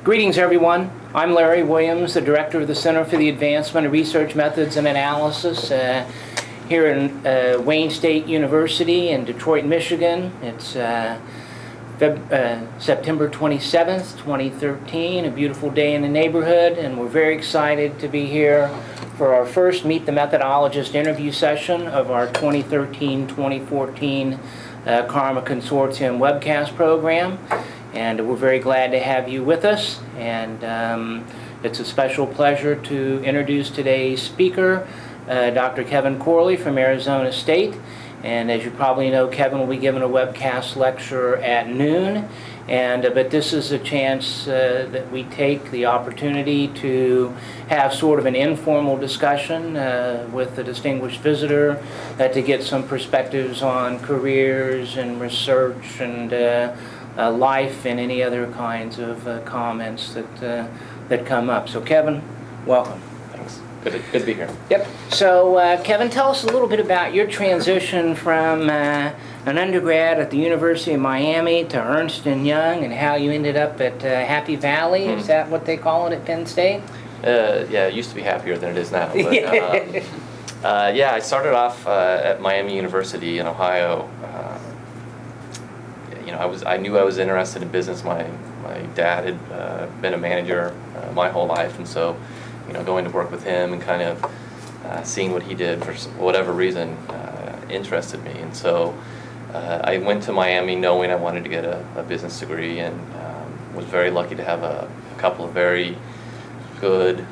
Greetings, everyone. I'm Larry Williams, the Director of the Center for the Advancement of Research Methods and Analysis here in Wayne State University in Detroit, Michigan. It's September 27th, 2013, a beautiful day in the neighborhood, and we're very excited to be here for our first Meet the Methodologist interview session of our 2013-2014 Karma Consortium webcast program. And we're very glad to have you with us, and it's a special pleasure to introduce today's speaker, Dr. Kevin Corley from Arizona State. And as you probably know, Kevin will be giving a webcast lecture at noon, but this is a chance that we take the opportunity to have sort of an informal discussion with the distinguished visitor to get some perspectives on careers and research and life and any other kinds of comments that come up. So Kevin, welcome. Thanks. Good to be here. Yep. So Kevin, tell us a little bit about your transition from an undergrad at the University of Miami to Ernst & Young and how you ended up at Happy Valley. Is that what they call it at Penn State? Yeah, it used to be happier than it is now. But, I started off at Miami University in Ohio. I knew I was interested in business. My dad had been a manager my whole life, and so, going to work with him and kind of seeing what he did for whatever reason interested me. And so I went to Miami knowing I wanted to get a business degree, and was very lucky to have a couple of very good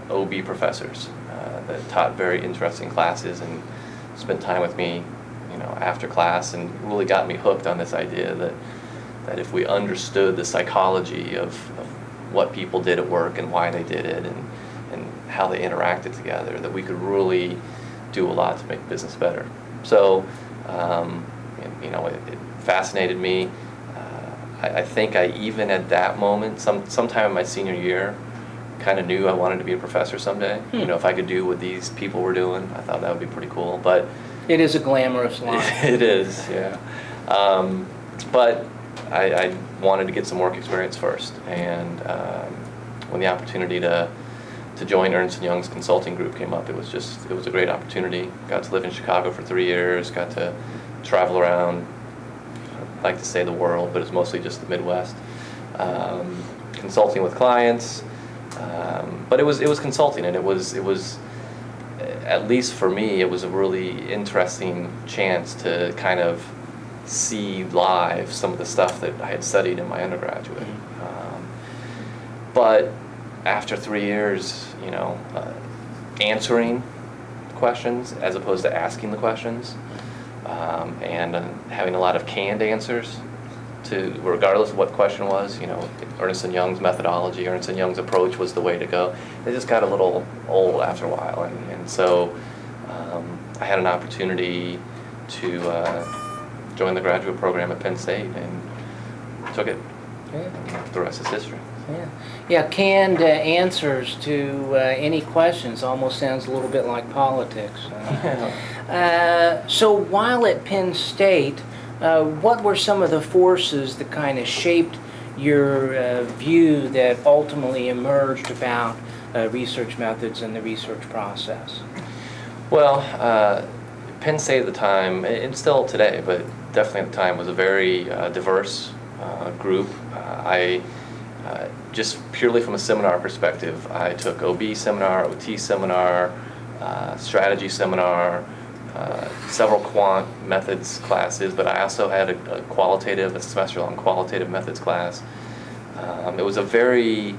OB professors that taught very interesting classes and spent time with me after class, and really got me hooked on this idea that if we understood the psychology of what people did at work and why they did it and how they interacted together, that we could really do a lot to make business better. So, it fascinated me. I think I even at that moment, sometime in my senior year, kind of knew I wanted to be a professor someday. If I could do what these people were doing, I thought that would be pretty cool. But it is a glamorous life. It is, yeah. But I wanted to get some work experience first, and when the opportunity to join Ernst & Young's consulting group came up, it was a great opportunity. Got to live in Chicago for 3 years, got to travel around, I'd like to say the world, but it's mostly just the Midwest, consulting with clients. But it was consulting, and it was at least for me, it was a really interesting chance to kind of see live some of the stuff that I had studied in my undergraduate. But after 3 years, answering questions as opposed to asking the questions, and having a lot of canned answers to regardless of what the question was, Ernst & Young's methodology, Ernst & Young's approach was the way to go. It just got a little old after a while, and so I had an opportunity to join the graduate program at Penn State and took it. Yeah. The rest is history. Yeah, canned answers to any questions almost sounds a little bit like politics. So while at Penn State, what were some of the forces that kind of shaped your view that ultimately emerged about research methods and the research process? Well, Penn State at the time, and still today, but definitely at the time, was a very diverse group. I just purely from a seminar perspective, I took OB seminar, OT seminar, strategy seminar, several quant methods classes, but I also had a semester-long qualitative methods class. It was a very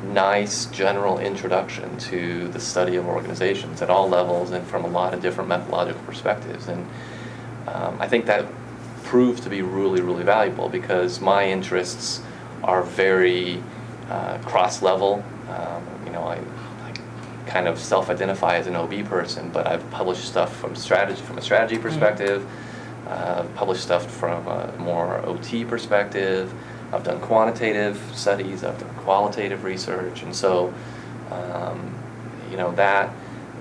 nice general introduction to the study of organizations at all levels and from a lot of different methodological perspectives. And I think that proved to be really, really valuable because my interests are very cross-level. I kind of self-identify as an OB person, but I've published stuff from a strategy perspective, published stuff from a more OT perspective. I've done quantitative studies, I've done qualitative research, and so that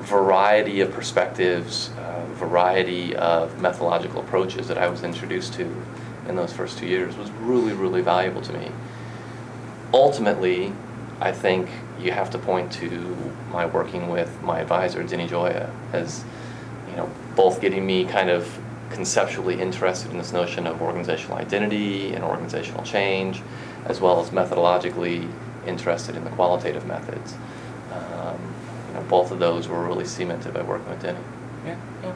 variety of perspectives, variety of methodological approaches that I was introduced to in those first 2 years was really, really valuable to me. ultimately, I think you have to point to my working with my advisor, Denny Joya, as both getting me kind of conceptually interested in this notion of organizational identity and organizational change, as well as methodologically interested in the qualitative methods. Both of those were really cemented by working with Denny. Yeah, yeah.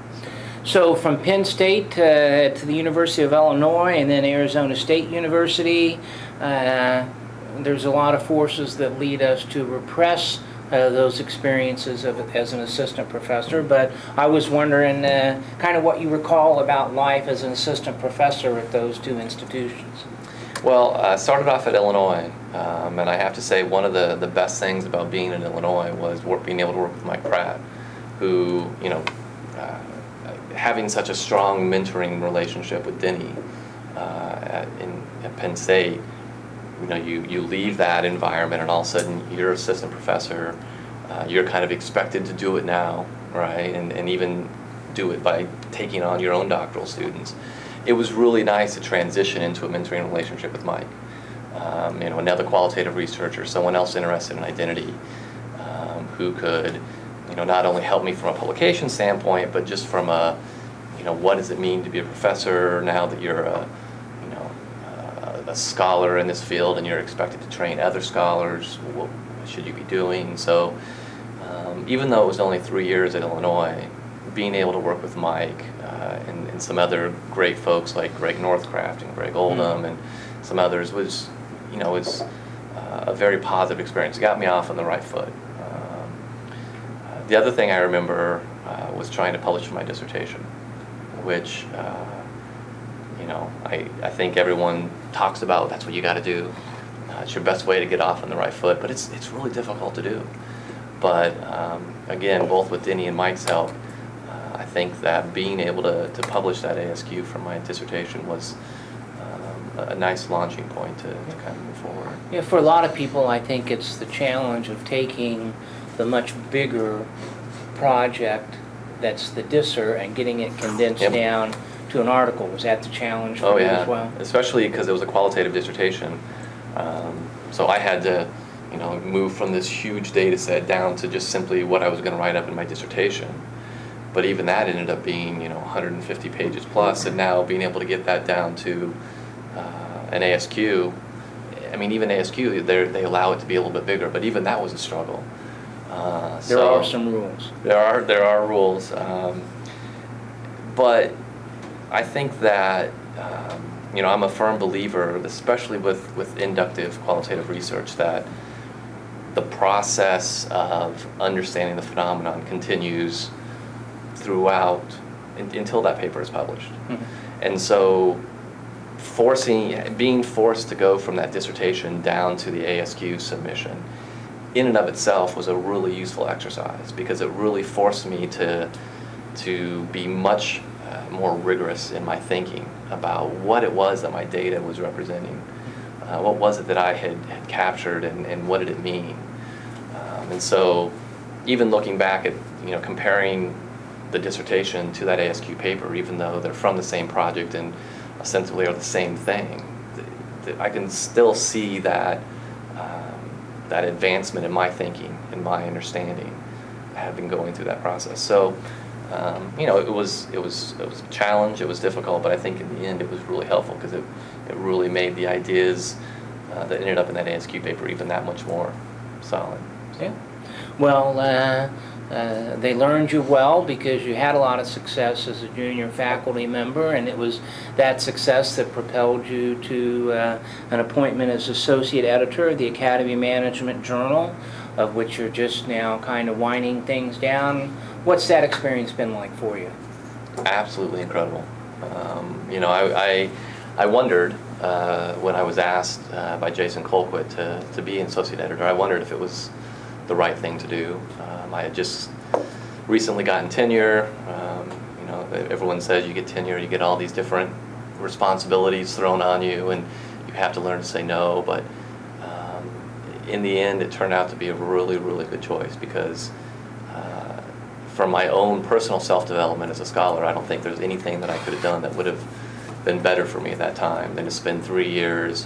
So from Penn State to the University of Illinois and then Arizona State University, there's a lot of forces that lead us to repress those experiences as an assistant professor, but I was wondering kind of what you recall about life as an assistant professor at those two institutions. Well, I started off at Illinois, and I have to say one of the best things about being in Illinois was being able to work with Mike Pratt, who, having such a strong mentoring relationship with Denny at Penn State, you leave that environment and all of a sudden you're assistant professor, you're kind of expected to do it now, right, and even do it by taking on your own doctoral students. It was really nice to transition into a mentoring relationship with Mike, another qualitative researcher, someone else interested in identity, who could, not only help me from a publication standpoint, but just from a, what does it mean to be a professor now that you're a scholar in this field and you're expected to train other scholars, what should you be doing? So even though it was only 3 years at Illinois, being able to work with Mike and some other great folks like Greg Northcraft and Greg Oldham and some others was a very positive experience. It got me off on the right foot. The other thing I remember was trying to publish my dissertation, which I think everyone talks about. That's what you got to do. It's your best way to get off on the right foot, but it's really difficult to do. But again, both with Denny and Mike's help, I think that being able to publish that ASQ from my dissertation was a nice launching point to kind of move forward. Yeah, for a lot of people, I think it's the challenge of taking the much bigger project that's the disser and getting it condensed down to an article. Was that the challenge for you as well? Especially because it was a qualitative dissertation. So I had to move from this huge data set down to just simply what I was going to write up in my dissertation. But even that ended up being 150 pages plus, and now being able to get that down to an ASQ. I mean, even ASQ, they allow it to be a little bit bigger, but even that was a struggle. There are some rules. There are rules, but I think that I'm a firm believer, especially with inductive qualitative research, that the process of understanding the phenomenon continues throughout until that paper is published. Mm-hmm. And so being forced to go from that dissertation down to the ASQ submission in and of itself was a really useful exercise, because it really forced me to be much more rigorous in my thinking about what it was that my data was representing. What was it that I had captured, and what did it mean? And so even looking back at comparing the dissertation to that ASQ paper, even though they're from the same project and ostensibly are the same thing, I can still see that that advancement in my thinking and my understanding. I have been going through that process. So it was a challenge. It was difficult, but I think in the end it was really helpful, because it really made the ideas that ended up in that ASQ paper even that much more solid. Yeah. Well, they learned you well because you had a lot of success as a junior faculty member, and it was that success that propelled you to an appointment as associate editor of the Academy Management Journal, of which you're just now kind of winding things down. What's that experience been like for you? Absolutely incredible. I wondered when I was asked by Jason Colquitt to be an associate editor, I wondered if it was the right thing to do. I had just recently gotten tenure. Everyone says you get tenure, you get all these different responsibilities thrown on you, and you have to learn to say no. But in the end, it turned out to be a really, really good choice, because for my own personal self-development as a scholar, I don't think there's anything that I could have done that would have been better for me at that time than to spend 3 years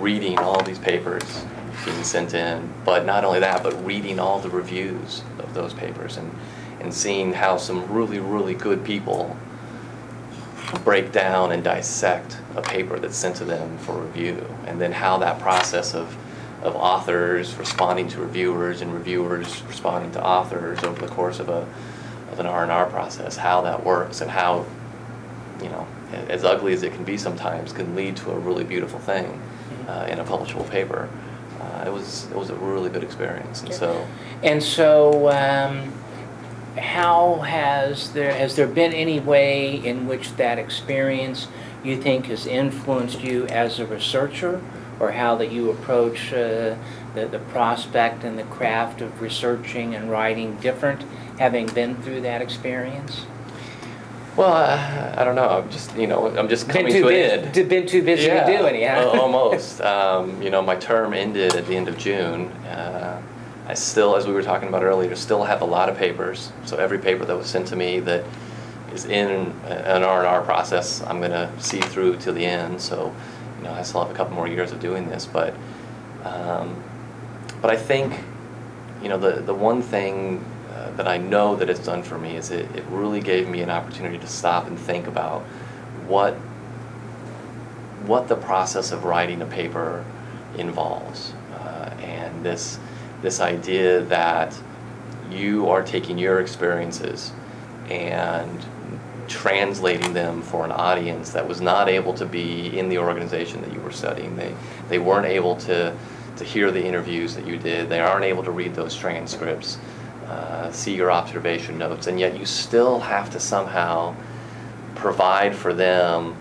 reading all these papers being sent in, but not only that, but reading all the reviews of those papers and seeing how some really, really good people break down and dissect a paper that's sent to them for review, and then how that process of authors responding to reviewers and reviewers responding to authors over the course of an R&R process, how that works, and how, as ugly as it can be sometimes, can lead to a really beautiful thing in a publishable paper. It was a really good experience, and so how has there been any way in which that experience you think has influenced you as a researcher, or how that you approach the prospect and the craft of researching and writing different, having been through that experience? Well, I don't know. I'm just coming to an end. Been too busy to do any, huh? Almost. My term ended at the end of June. I still, as we were talking about earlier, still have a lot of papers. So every paper that was sent to me that is in an R&R process, I'm going to see through till the end. So, I still have a couple more years of doing this. But I think, the one thing that I know that it's done for me is it really gave me an opportunity to stop and think about what the process of writing a paper involves, and this idea that you are taking your experiences and translating them for an audience that was not able to be in the organization that you were studying. They weren't able to hear the interviews that you did. They aren't able to read those transcripts, see your observation notes, and yet you still have to somehow provide for them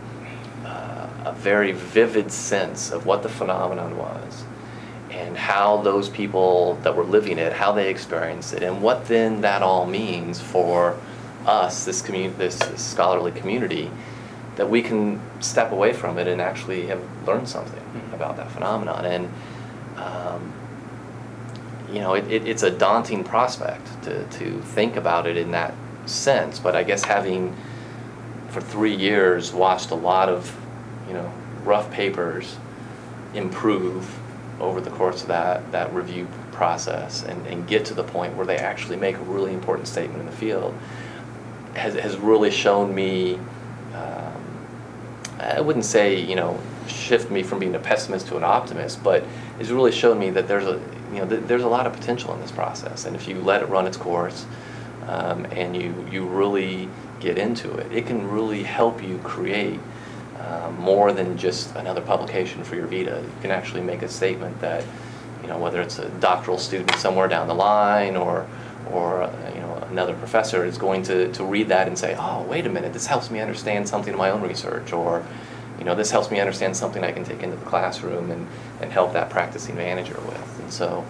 a very vivid sense of what the phenomenon was, and how those people that were living it, how they experienced it, and what then that all means for us, this scholarly community, that we can step away from it and actually have learned something about that phenomenon. And it's a daunting prospect to think about it in that sense, but I guess having for 3 years watched a lot of rough papers improve over the course of that review process and get to the point where they actually make a really important statement in the field has really shown me, I wouldn't say shift me from being a pessimist to an optimist, but it's really shown me that there's a lot of potential in this process, and if you let it run its course, and you really get into it, it can really help you create more than just another publication for your vita. You can actually make a statement that, whether it's a doctoral student somewhere down the line or another professor is going to read that and say, oh, wait a minute, this helps me understand something in my own research, or this helps me understand something I can take into the classroom and help that practicing manager with. And so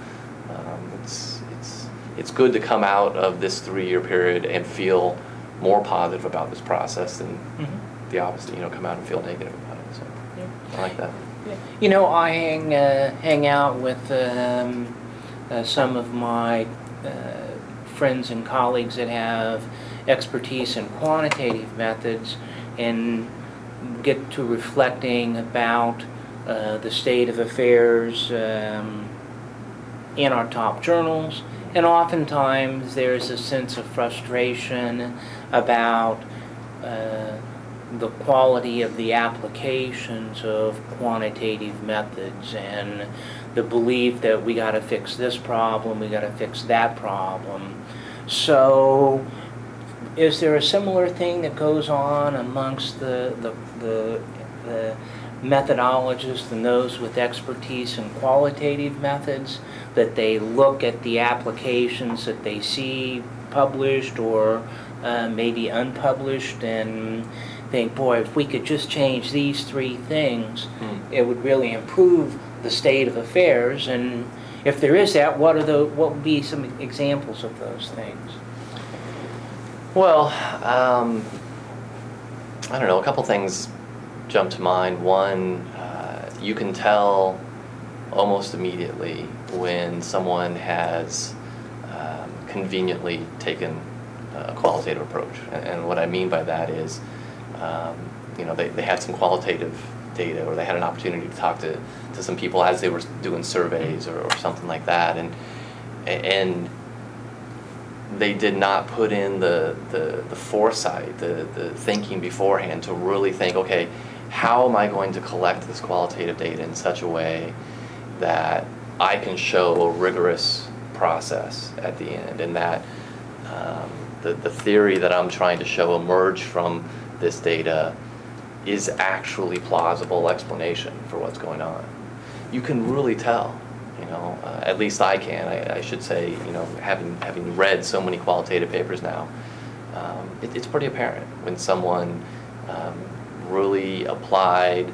it's good to come out of this 3-year period and feel more positive about this process than the opposite, come out and feel negative about it. So I like that. I hang out with some of my friends and colleagues that have expertise in quantitative methods, and get to reflecting about the state of affairs in our top journals, and oftentimes there's a sense of frustration about the quality of the applications of quantitative methods, and the belief that we got to fix this problem, we got to fix that problem. So is there a similar thing that goes on amongst the methodologists and those with expertise in qualitative methods, that they look at the applications that they see published or maybe unpublished and think, boy, if we could just change these 3 things, it would really improve the state of affairs? And if there is that, what would be some examples of those things? Well, I don't know, a couple things jump to mind. One, you can tell almost immediately when someone has conveniently taken a qualitative approach. And what I mean by that is, they had some qualitative data, or they had an opportunity to talk to some people as they were doing surveys or something like that, and they did not put in the foresight, the thinking beforehand to really think, okay, how am I going to collect this qualitative data in such a way that I can show a rigorous process at the end, and that the theory that I'm trying to show emerge from this data is actually plausible explanation for what's going on. You can really tell, at least I can. I should say, having read so many qualitative papers now, it's pretty apparent when someone really applied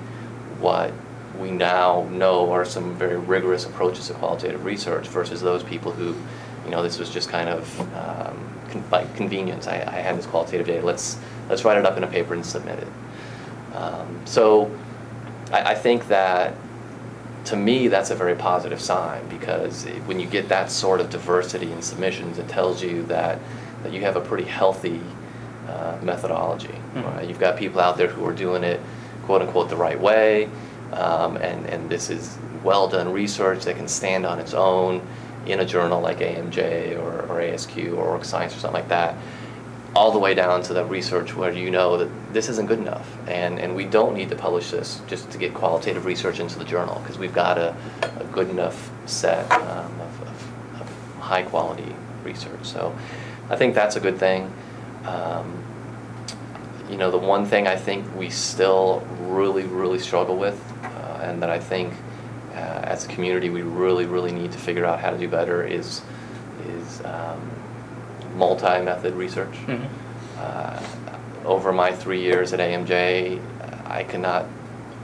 what we now know are some very rigorous approaches to qualitative research versus those people who, this was just kind of by convenience. I had this qualitative data. Let's write it up in a paper and submit it. So I think that, to me, that's a very positive sign, because when you get that sort of diversity in submissions, it tells you that you have a pretty healthy methodology. Mm-hmm. Right? You've got people out there who are doing it, quote unquote, the right way, and this is well done research that can stand on its own in a journal like AMJ or ASQ or Org Science or something like that, all the way down to the research where that this isn't good enough, and we don't need to publish this just to get qualitative research into the journal, because we've got a good enough set of high quality research. So I think that's a good thing. The one thing I think we still really struggle with, and that I think as a community we really need to figure out how to do better is multi-method research. Mm-hmm. Over my 3 years at AMJ, I cannot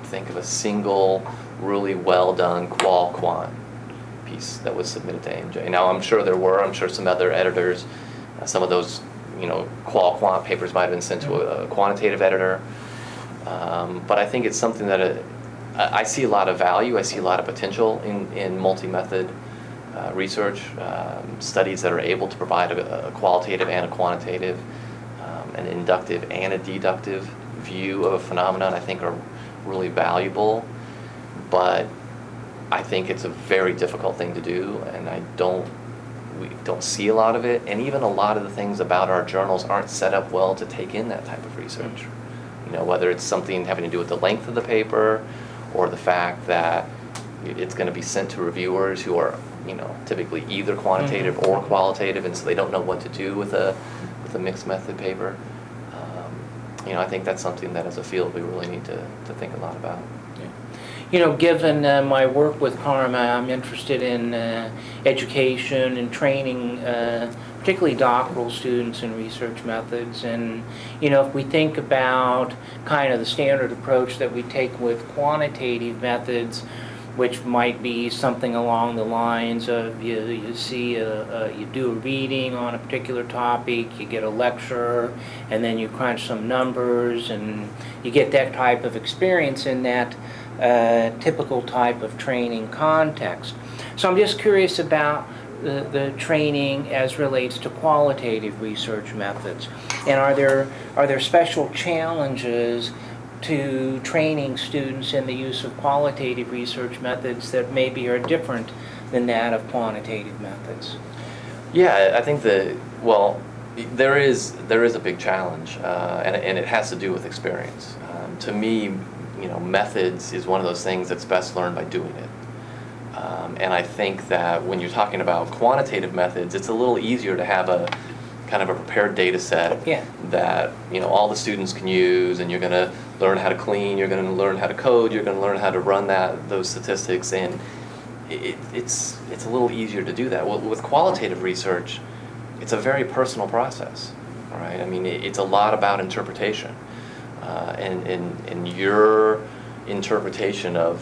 think of a single really well done qual-quant piece that was submitted to AMJ. Now, I'm sure some other editors, some of those qual-quant papers might have been sent to a quantitative editor, but I think it's something that I see a lot of value, I see a lot of potential in multi-method research, studies that are able to provide a qualitative and a quantitative, an inductive and a deductive view of a phenomenon, I think are really valuable, but I think it's a very difficult thing to do, and we don't see a lot of it, and even a lot of the things about our journals aren't set up well to take in that type of research. Whether it's something having to do with the length of the paper, or the fact that it's going to be sent to reviewers who are typically either quantitative mm-hmm. or qualitative, and so they don't know what to do with a mixed method paper. I think that's something that as a field we really need to think a lot about. Yeah. Given my work with Karma, I'm interested in education and training, particularly doctoral students in research methods. And, if we think about kind of the standard approach that we take with quantitative methods, which might be something along the lines of you do a reading on a particular topic, you get a lecture, and then you crunch some numbers, and you get that type of experience in that typical type of training context. So I'm just curious about the training as relates to qualitative research methods, and are there special challenges to training students in the use of qualitative research methods that maybe are different than that of quantitative methods? Yeah, I think there is a big challenge, and it has to do with experience. To me, methods is one of those things that's best learned by doing it. And I think that when you're talking about quantitative methods, it's a little easier to have a kind of a prepared data set that all the students can use, and you're going to learn how to clean, you're going to learn how to code, you're going to learn how to run those statistics, and it's a little easier to do that. With qualitative research, it's a very personal process, right? I mean, it's a lot about interpretation, and your interpretation of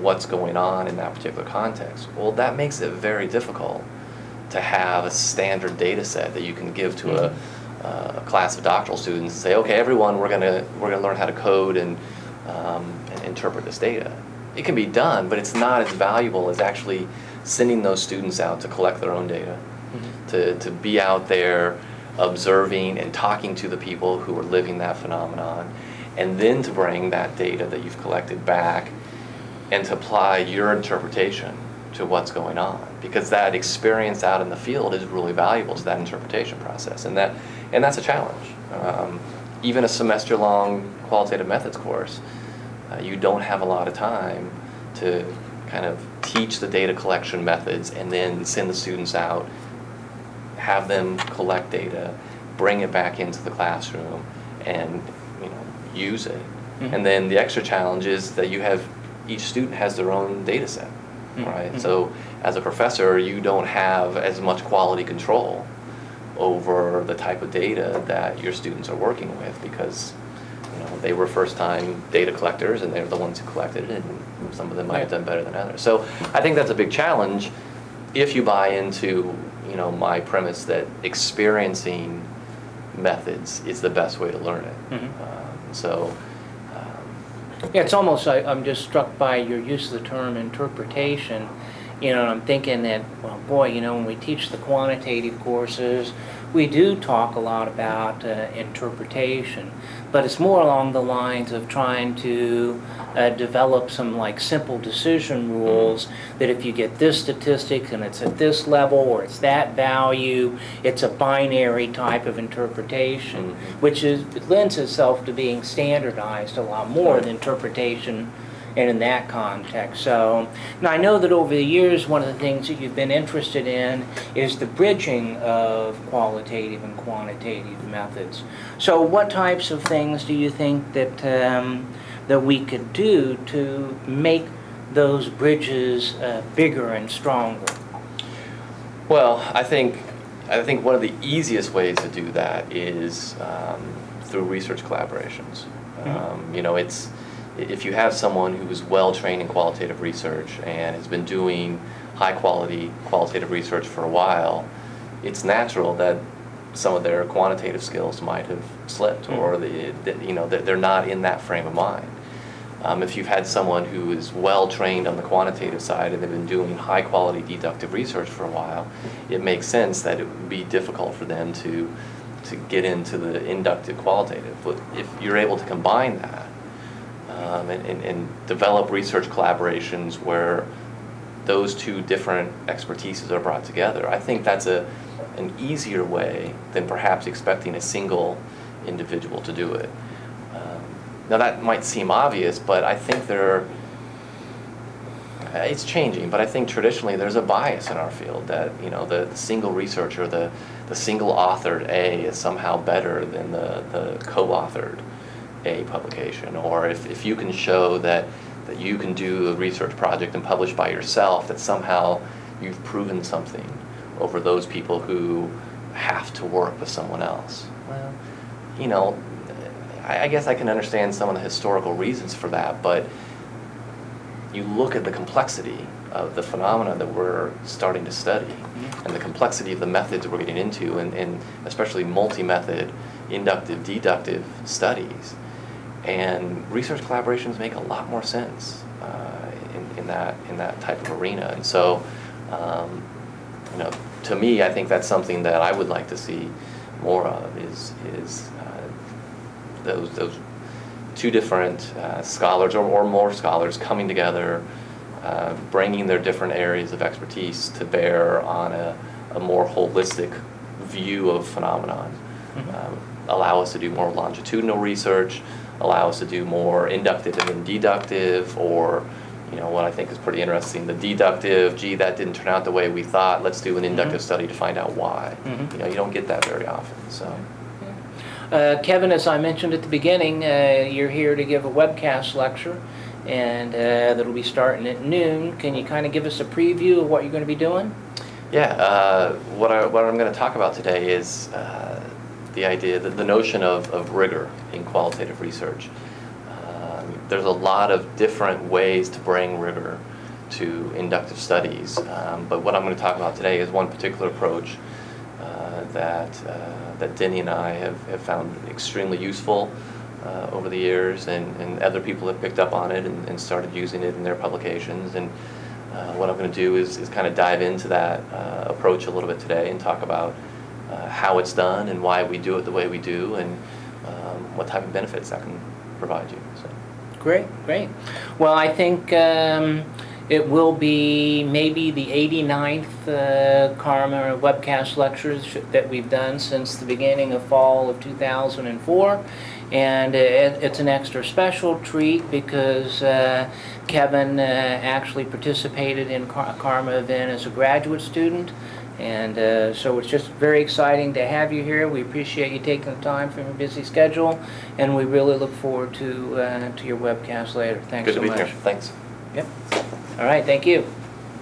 what's going on in that particular context. Well, that makes it very difficult to have a standard data set that you can give to a class of doctoral students and say, okay, everyone, we're gonna learn how to code and interpret this data. It can be done, but it's not as valuable as actually sending those students out to collect their own data, to be out there observing and talking to the people who are living that phenomenon, and then to bring that data that you've collected back and to apply your interpretation to what's going on, because that experience out in the field is really valuable to that interpretation process, and that's a challenge. Even a semester-long qualitative methods course, you don't have a lot of time to kind of teach the data collection methods and then send the students out, have them collect data, bring it back into the classroom, and use it. Mm-hmm. And then the extra challenge is that each student has their own data set, right? Mm-hmm. So as a professor, you don't have as much quality control over the type of data that your students are working with, because they were first-time data collectors and they're the ones who collected it, and some of them might have done better than others. So I think that's a big challenge if you buy into my premise that experiencing methods is the best way to learn it. Mm-hmm. Yeah, it's almost like I'm just struck by your use of the term interpretation. I'm thinking that, well, boy, when we teach the quantitative courses, we do talk a lot about interpretation, but it's more along the lines of trying to develop some simple decision rules that if you get this statistic and it's at this level or it's that value, it's a binary type of interpretation, which lends itself to being standardized a lot more than interpretation. And in that context. So now I know that over the years, one of the things that you've been interested in is the bridging of qualitative and quantitative methods. So what types of things do you think that that we could do to make those bridges bigger and stronger? Well, I think one of the easiest ways to do that is through research collaborations. Mm-hmm. If you have someone who is well trained in qualitative research and has been doing high quality qualitative research for a while, it's natural that some of their quantitative skills might have slipped, or they're not in that frame of mind. If you've had someone who is well trained on the quantitative side and they've been doing high quality deductive research for a while, it makes sense that it would be difficult for them to get into the inductive qualitative. But if you're able to combine that, and develop research collaborations where those two different expertises are brought together, I think that's an easier way than perhaps expecting a single individual to do it. Now that might seem obvious, but I think it's changing, but I think traditionally there's a bias in our field that the single researcher, the single authored A is somehow better than the co-authored A publication, or if you can show that you can do a research project and publish by yourself, that somehow you've proven something over those people who have to work with someone else. Well, I guess I can understand some of the historical reasons for that, but you look at the complexity of the phenomena that we're starting to study, and the complexity of the methods we're getting into, and especially multi-method, inductive, deductive studies. And research collaborations make a lot more sense in that type of arena. And so, to me, I think that's something that I would like to see more of is those two different scholars or more scholars coming together, bringing their different areas of expertise to bear on a more holistic view of phenomenon. Allow us to do more longitudinal research, allow us to do more inductive and deductive, or what I think is pretty interesting, the deductive, that didn't turn out the way we thought, let's do an inductive study to find out why. You don't get that very often. So, Kevin, as I mentioned at the beginning, you're here to give a webcast lecture, and that'll be starting at noon. Can you kind of give us a preview of what you're going to be doing? Yeah, what I'm going to talk about today is the idea, the notion of rigor in qualitative research. There's a lot of different ways to bring rigor to inductive studies, but what I'm going to talk about today is one particular approach that Denny and I have found extremely useful over the years, and other people have picked up on it and started using it in their publications. And what I'm going to do is kind of dive into that approach a little bit today and talk about how it's done and why we do it the way we do, and what type of benefits that can provide you. So. Great, great. Well, I think it will be maybe the 89th Karma webcast lectures that we've done since the beginning of fall of 2004. And it's an extra special treat because Kevin actually participated in a Karma event as a graduate student. And so it's just very exciting to have you here. We appreciate you taking the time from your busy schedule, and we really look forward to your webcast later. Thanks Good so to be much. here. Thanks. Yep. All right, thank you.